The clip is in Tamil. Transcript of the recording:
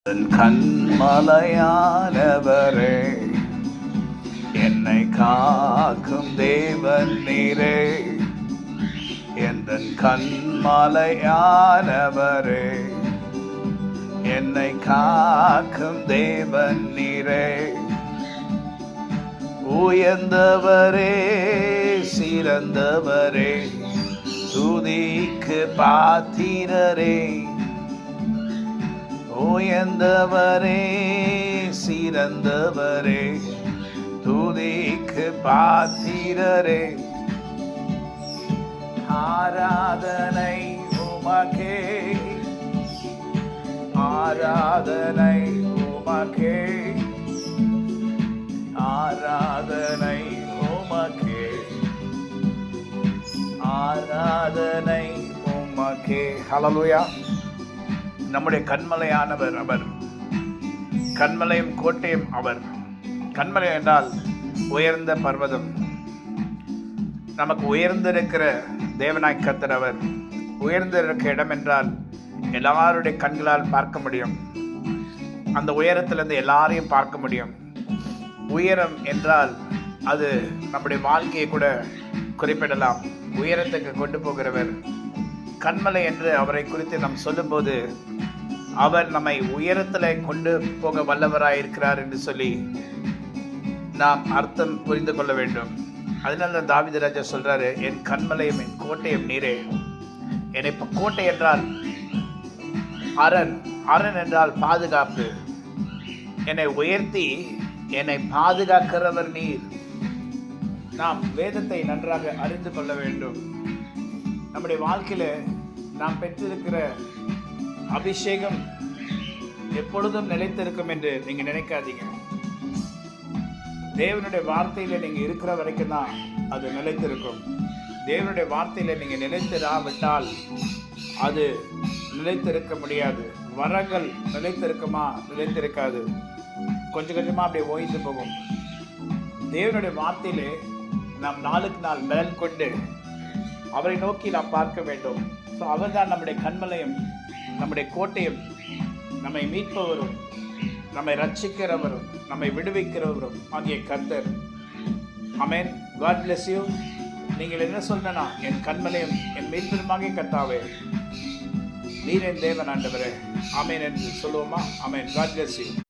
கண்மலையானவரே, என்னை காக்கும் தேவன் நீரே. எந்தன் கண்மலையானவரே, என்னை காக்கும் தேவன் நீரே. உயர்ந்தவரே, சிறந்தவரே, துதிக்கு பாத்திரரே. உயர்ந்தவரே, சிறந்தவரே, துதிக்கு பாத்திரரே. ஆராதனை உமக்கே, ஆராதனை உமக்கே, ஆராதனை உமக்கே, ஆராதனை உமக்கே. ஹல்லேலூயா. நம்முடைய கண்மலையானவர் அவர், கண்மலையும் கோட்டையும் அவர். கண்மலை என்றால் உயர்ந்த பர்வதம். நமக்கு உயர்ந்திருக்கிற தேவனாய் கர்த்தர் அவர். உயர்ந்திருக்கிற இடம் என்றால் எல்லாருடைய கண்களால் பார்க்க முடியும். அந்த உயரத்திலிருந்து எல்லாரையும் பார்க்க முடியும். உயரம் என்றால் அது நம்முடைய வாழ்க்கையை கூட குறிப்பிடலாம். உயரத்துக்கு கொண்டு போகிறவர் கண்மலை என்று அவரை குறித்து நாம் சொல்லும்போது, அவர் நம்மை உயரத்தில் கொண்டு போக வல்லவராயிருக்கிறார் என்று சொல்லி நாம் அர்த்தம் புரிந்து கொள்ள வேண்டும். அதனால தான் தாவீது ராஜா சொல்றாரு, என் கண்மலையும் என் கோட்டையும் நீரே. என்னை கோட்டை என்றால் அரண், அரண் என்றால் பாதுகாப்பு. என்னை உயர்த்தி என்னை பாதுகாக்கிறவர் நீர். நாம் வேதத்தை நன்றாக அறிந்து கொள்ள வேண்டும். நம்முடைய வாழ்க்கையில நாம் பெற்றிருக்கிற அபிஷேகம் எப்பொழுதும் நிலைத்திருக்கும் என்று நீங்க நினைக்காதீங்க. தேவனுடைய வார்த்தையில நீங்க இருக்கிற வரைக்கும் தான் அது நிலைத்திருக்கும். தேவனுடைய வார்த்தையில நீங்க நிலைத்திராவிட்டால் அது நிலைத்திருக்க முடியாது. வரங்கள் நிலைத்திருக்குமா? நிலைத்திருக்காது. கொஞ்சம் கொஞ்சமா அப்படியே ஓய்ந்து போகும். தேவனுடைய வார்த்தையிலே நாம் நாளுக்கு நாள் பலன் கொண்டு அவரை நோக்கி நாம் பார்க்க வேண்டும். ஸோ அவர் தான் நம்முடைய கண்மலையும் நம்முடைய கோட்டையும், நம்மை மீட்பவரும், நம்மை ரட்சிக்கிறவரும், நம்மை விடுவிக்கிறவரும் ஆகிய கர்த்தர். ஆமென். God bless you. நீங்கள் என்ன சொல்லனா, என் கண்மலையும் என் மீட்பருமாகிய கர்த்தாவே, நீர் என் தேவன் ஆண்டவரே. ஆமென் என்று சொல்லுவோமா? ஆமென். God bless you.